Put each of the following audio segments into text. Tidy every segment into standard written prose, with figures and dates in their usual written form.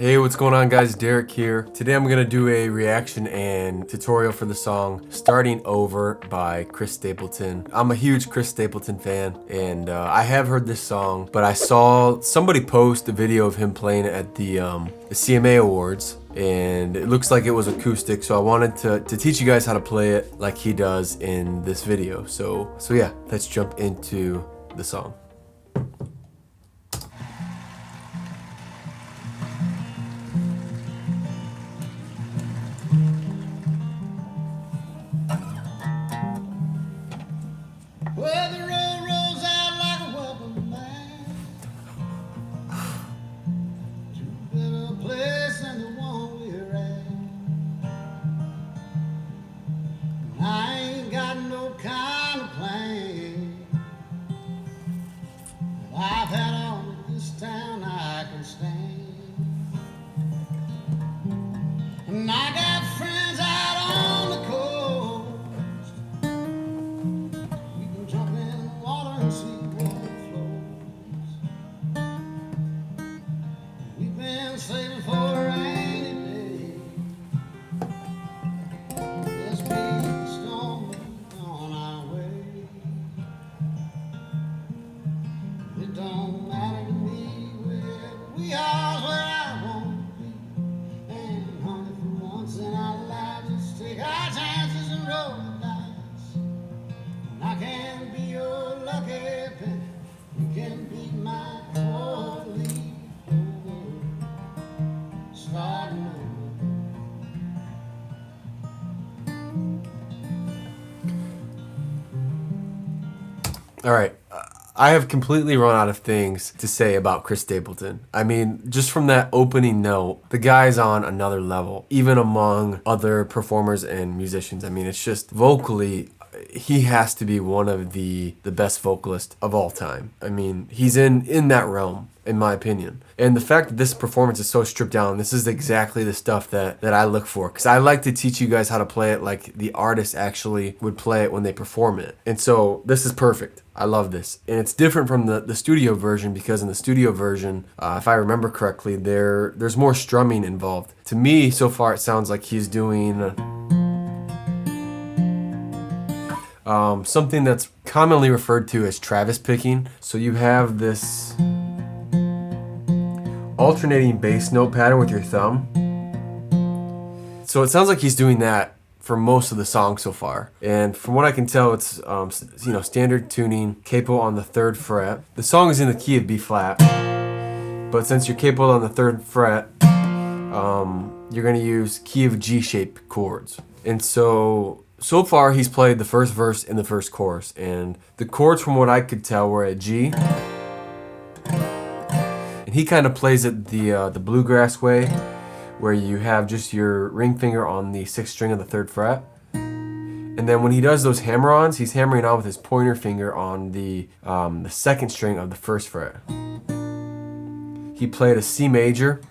Hey, what's going on guys? Derrik here. Today I'm gonna do a reaction and tutorial for the song Starting Over by Chris Stapleton. I'm a huge Chris Stapleton fan, and I have heard this song, but I saw somebody post a video of him playing it at the CMA Awards, and it looks like it was acoustic, so I wanted to teach you guys how to play it like he does in this video. So yeah, let's jump into the song. Well, the road rolls out like a welcome mat to a better place than the one we're at. I ain't got no kind of plan, but I've had all of this town I can stand. And I got friends out on the coast. We can jump in the water and see where it flows. We've been saving for a rainy day. There's been a storm on our way. It don't matter to me wherever we are is where I want to be. And honey, for once in our lives, let's take our chances and roll the dice. And I can be your lucky penny, you can be my four-leaf clover, starting over. All right. I have completely run out of things to say about Chris Stapleton. I mean, just from that opening note, the guy's on another level, even among other performers and musicians. I mean, it's just vocally, he has to be one of the best vocalists of all time. I mean, he's in that realm, in my opinion. And the fact that this performance is so stripped down, this is exactly the stuff that I look for. Because I like to teach you guys how to play it like the artist actually would play it when they perform it. And so this is perfect. I love this. And it's different from the studio version, because in the studio version, if I remember correctly, there's more strumming involved. To me, so far, it sounds like he's doing something that's commonly referred to as Travis picking. So you have this alternating bass note pattern with your thumb. So it sounds like he's doing that for most of the song so far. And from what I can tell, it's standard tuning, capo on the 3rd fret. The song is in the key of B flat, but since you're capo on the 3rd fret, you're gonna use key of G shape chords. And so far he's played the first verse and the first chorus, and the chords from what I could tell were at G. And he kind of plays it the bluegrass way, where you have just your ring finger on the 6th string of the 3rd fret. And then when he does those hammer-ons, he's hammering on with his pointer finger on the 2nd string of the 1st fret. He played a C major,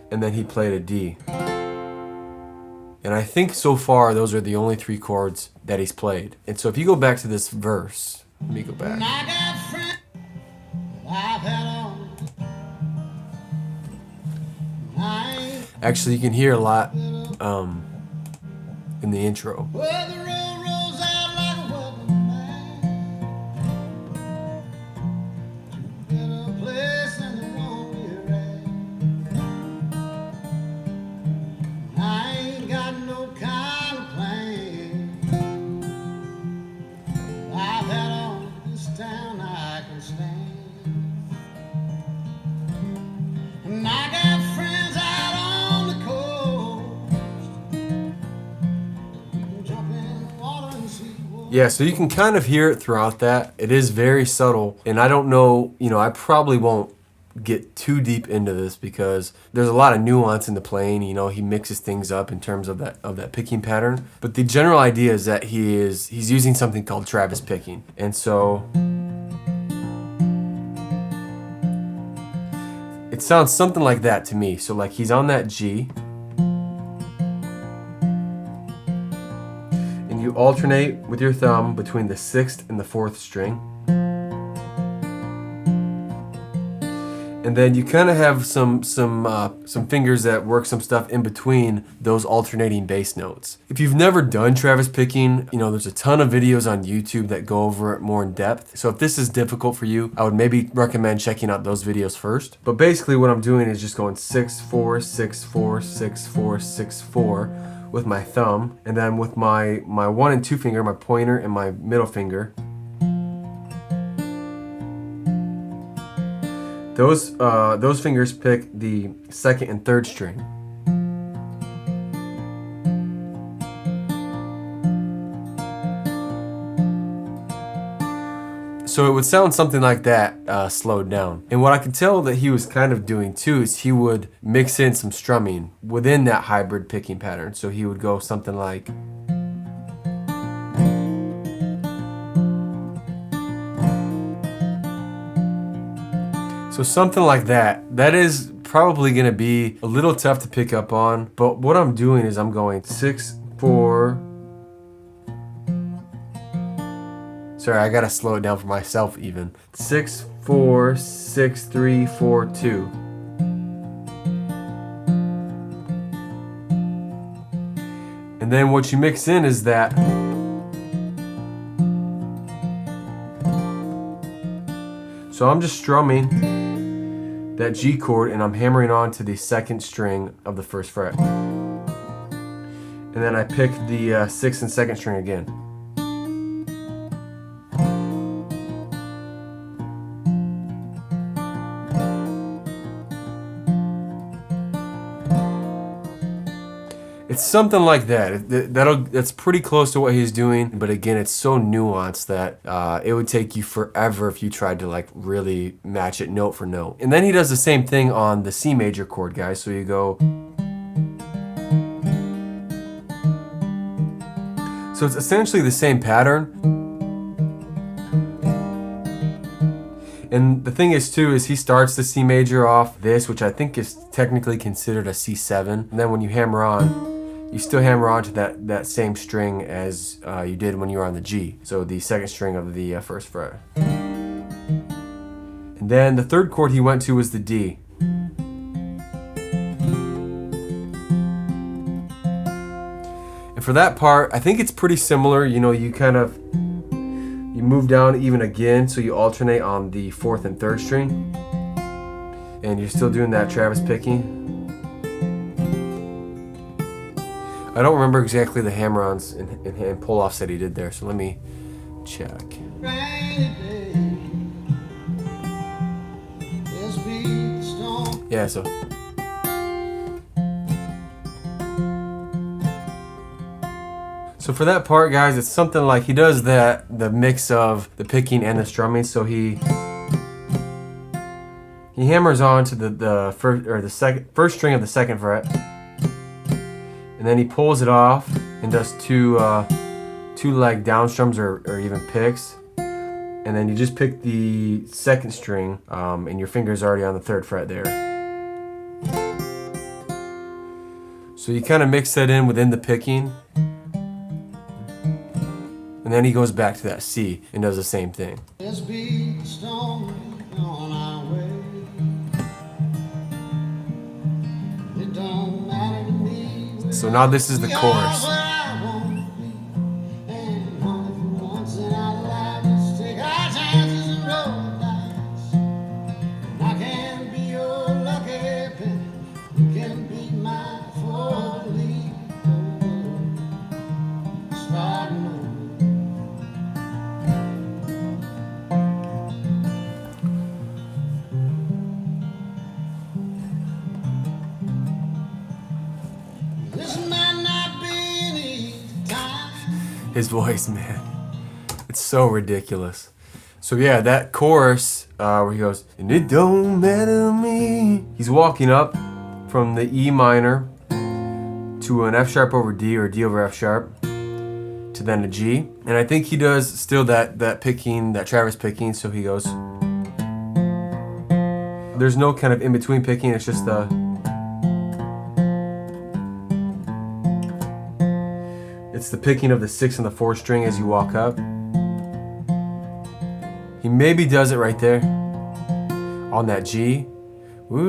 and then he played a D. And I think so far those are the only 3 chords that he's played. And so if you go back to this verse, let me go back. I got friends I've had on. Actually, you can hear a lot in the intro. Well, the road rolls out like a welcome mat to a better place than the one we're at. I ain't got no kind of plan. I've had all this town I can stand. And I got friends out on the coast. We can jump in the water and see what. Yeah, so you can kind of hear it throughout that. It is very subtle, and I don't know, I probably won't get too deep into this because there's a lot of nuance in the playing. He mixes things up in terms of that picking pattern. But the general idea is that he's using something called Travis picking. And so it sounds something like that to me. So like he's on that G, and you alternate with your thumb between the 6th and the 4th string. And then you kind of have some fingers that work some stuff in between those alternating bass notes. If you've never done Travis picking, you know, there's a ton of videos on YouTube that go over it more in depth. So if this is difficult for you, I would maybe recommend checking out those videos first. But basically what I'm doing is just going 6, 4, 6, 4, 6, 4, 6, 4 with my thumb. And then with my 1 and 2 finger, my pointer and my middle finger, those fingers pick the 2nd and 3rd string. So it would sound something like that, slowed down. And what I could tell that he was kind of doing too is he would mix in some strumming within that hybrid picking pattern. So he would go something like, so something like that. That is probably gonna be a little tough to pick up on, but what I'm doing is I'm going 6, 4. Sorry, I gotta slow it down for myself even. 6, 4, 6, 3, 4, 2. And then what you mix in is that. So I'm just strumming that G chord and I'm hammering on to the 2nd string of the 1st fret. And then I pick the 6th and 2nd string again. It's something like that. That's pretty close to what he's doing, but again, it's so nuanced that it would take you forever if you tried to like really match it note for note. And then he does the same thing on the C major chord, guys. So you go. So it's essentially the same pattern. And the thing is too, is he starts the C major off this, which I think is technically considered a C7. And then when you hammer on, you still hammer onto that same string as you did when you were on the G. So the 2nd string of the 1st fret. And then the 3rd chord he went to was the D. And for that part, I think it's pretty similar. You know, you move down even again, so you alternate on the 4th and 3rd string. And you're still doing that Travis picking. I don't remember exactly the hammer-ons and pull-offs that he did there, so let me check. Yeah, so. So for that part, guys, it's something like he does the mix of the picking and the strumming, so he hammers on to the first string of the 2nd fret. And then he pulls it off and does two like down strums or even picks. And then you just pick the 2nd string and your finger's already on the 3rd fret there. So you kind of mix that in within the picking. And then he goes back to that C and does the same thing. So now this is the chorus. His voice, man, it's so ridiculous. So yeah, that chorus where he goes, and it don't matter to me. He's walking up from the E minor to an F sharp over D or D over F sharp to then a G. And I think he does still that picking, that Travis picking. So he goes, there's no kind of in between picking. It's just it's the picking of the 6th and the 4th string as you walk up. He maybe does it right there on that G, Yeah,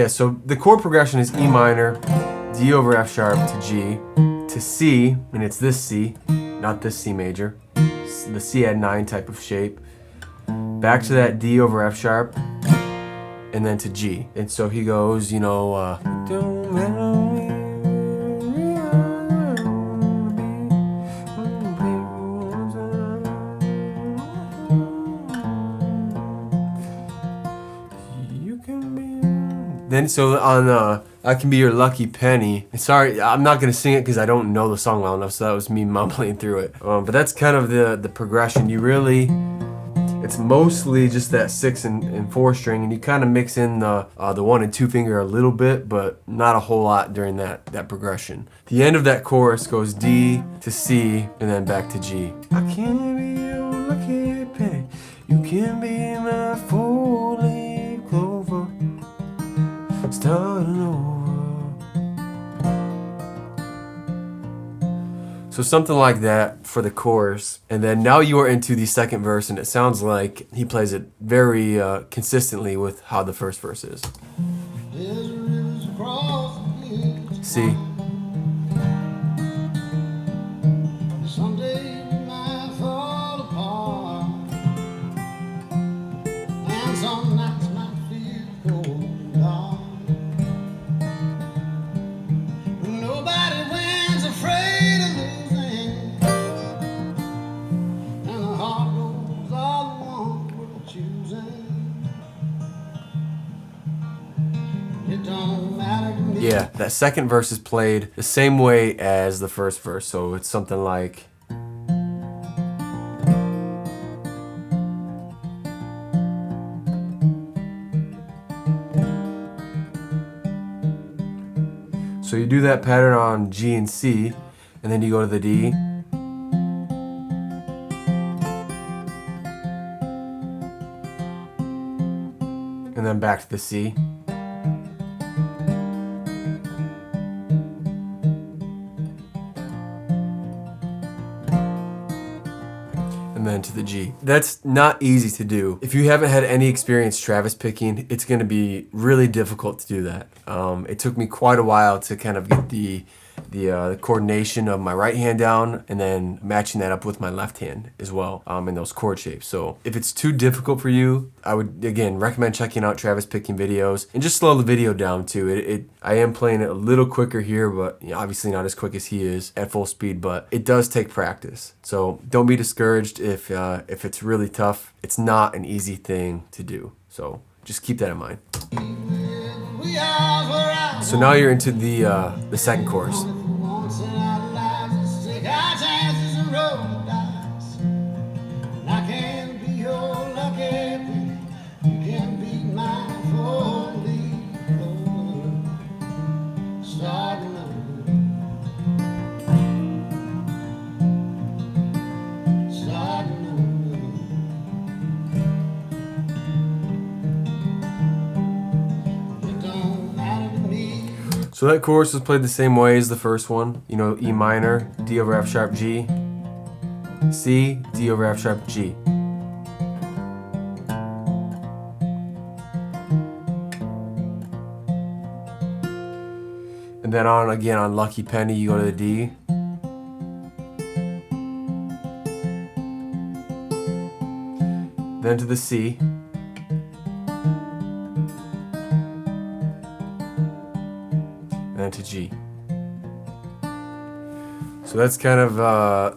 so the chord progression is E minor, D over F sharp to G, to C, and it's this C, not this C major, the C add 9 type of shape, back to that D over F sharp, and then to G. And so he goes, you know, don't matter. Then so on I Can Be Your Lucky Penny. Sorry, I'm not gonna sing it because I don't know the song well enough, so that was me mumbling through it. But that's kind of the progression. It's mostly just that 6 and 4 string, and you kind of mix in the 1 and 2 finger a little bit, but not a whole lot during that progression. The end of that chorus goes D to C and then back to G. I can be your lucky penny, you can be my 4-leaf clover, starting over. So something like that for the chorus. And then now you are into the second verse, and it sounds like he plays it very consistently with how the first verse is. See? Someday we might fall apart, and some nights might feel cold and dark. Nobody wins afraid of losing, and the heart goes all the one we're choosing. It don't matter to me. Yeah, that second verse is played the same way as the first verse. So it's something like, so you do that pattern on G and C, and then you go to the D. And then back to the C. And then to the G. That's not easy to do. If you haven't had any experience Travis picking, it's gonna be really difficult to do that. It took me quite a while to kind of get the coordination of my right hand down, and then matching that up with my left hand as well in those chord shapes. So if it's too difficult for you, I would again recommend checking out Travis picking videos and just slow the video down too. I am playing it a little quicker here, but you know, obviously not as quick as he is at full speed, but it does take practice. So don't be discouraged if it's really tough. It's not an easy thing to do. So just keep that in mind. So now you're into the second chorus. So that chorus is played the same way as the first one. You know, E minor, D over F sharp, G, C, D over F sharp, G. And then again on Lucky Penny, you go to the D. Then to the C. And then to G. So that's kind of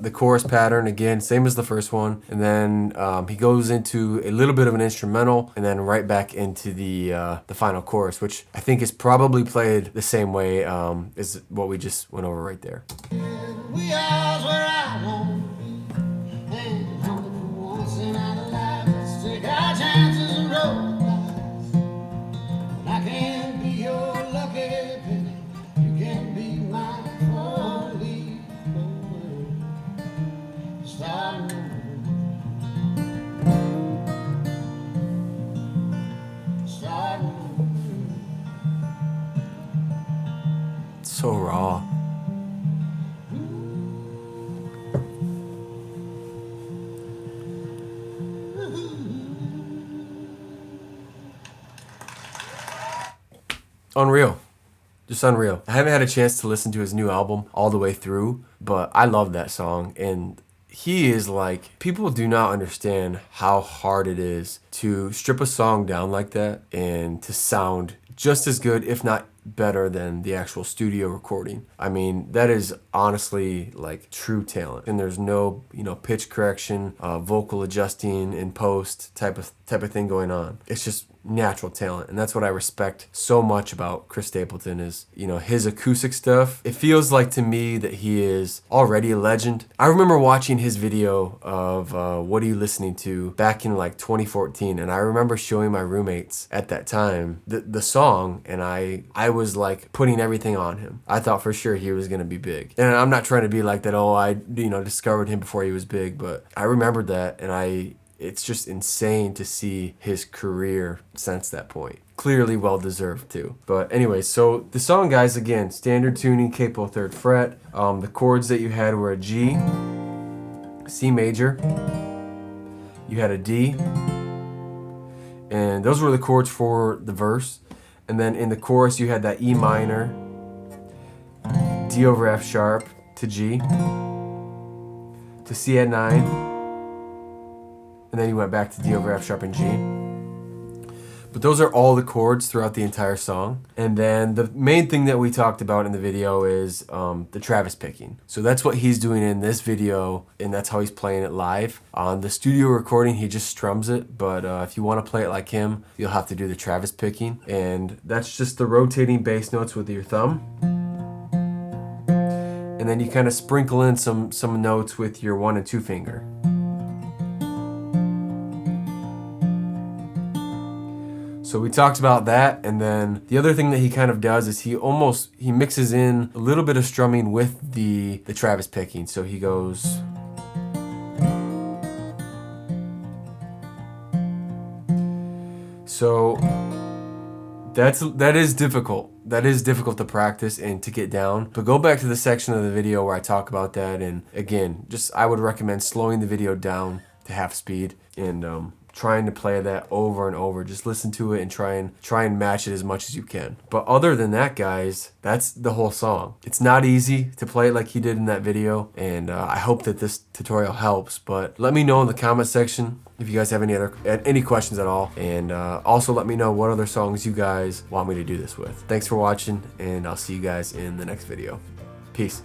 the chorus pattern again, same as the first one. And then he goes into a little bit of an instrumental, and then right back into the final chorus, which I think is probably played the same way as what we just went over right there. We are where I want to be, and for once in our lives, let's take our chances and roll the dice. I can be your lucky penny, you can be my four-leaf clover, starting So raw. unreal. Just unreal. I haven't had a chance to listen to his new album all the way through, but I love that song. And he is like, people do not understand how hard it is to strip a song down like that and to sound just as good, if not better, than the actual studio recording. I mean, that is honestly like true talent. And there's no, pitch correction, vocal adjusting in post type of thing going on. It's just natural talent, and that's what I respect so much about Chris Stapleton is, his acoustic stuff. It feels like to me that he is already a legend. I remember watching his video of What Are You Listening To back in like 2014, and I remember showing my roommates at that time the song, and I was like putting everything on him. I thought for sure he was gonna be big, and I'm not trying to be like that, oh, I discovered him before he was big, but I remembered that, and it's just insane to see his career since that point. Clearly well deserved too. But anyway, so the song, guys, again, standard tuning, Capo 3rd fret. The chords that you had were a G, C major, you had a D, and those were the chords for the verse. And then in the chorus you had that E minor, D over F sharp to G, to C at 9, and then you went back to D over F sharp and G. But those are all the chords throughout the entire song. And then the main thing that we talked about in the video is the Travis picking. So that's what he's doing in this video, and that's how he's playing it live. On the studio recording, he just strums it, but if you want to play it like him, you'll have to do the Travis picking. And that's just the rotating bass notes with your thumb. And then you kind of sprinkle in some notes with your 1 and 2 finger. So we talked about that, and then the other thing that he kind of does is he mixes in a little bit of strumming with the Travis picking. So he goes, so that is difficult. That is difficult to practice and to get down. But go back to the section of the video where I talk about that, and again, I would recommend slowing the video down to half speed and trying to play that over and over. Just listen to it and try and match it as much as you can. But other than that, guys, that's the whole song. It's not easy to play it like he did in that video, and I hope that this tutorial helps. But let me know in the comment section if you guys have any questions at all, and also let me know what other songs you guys want me to do this with. Thanks for watching, and I'll see you guys in the next video. Peace.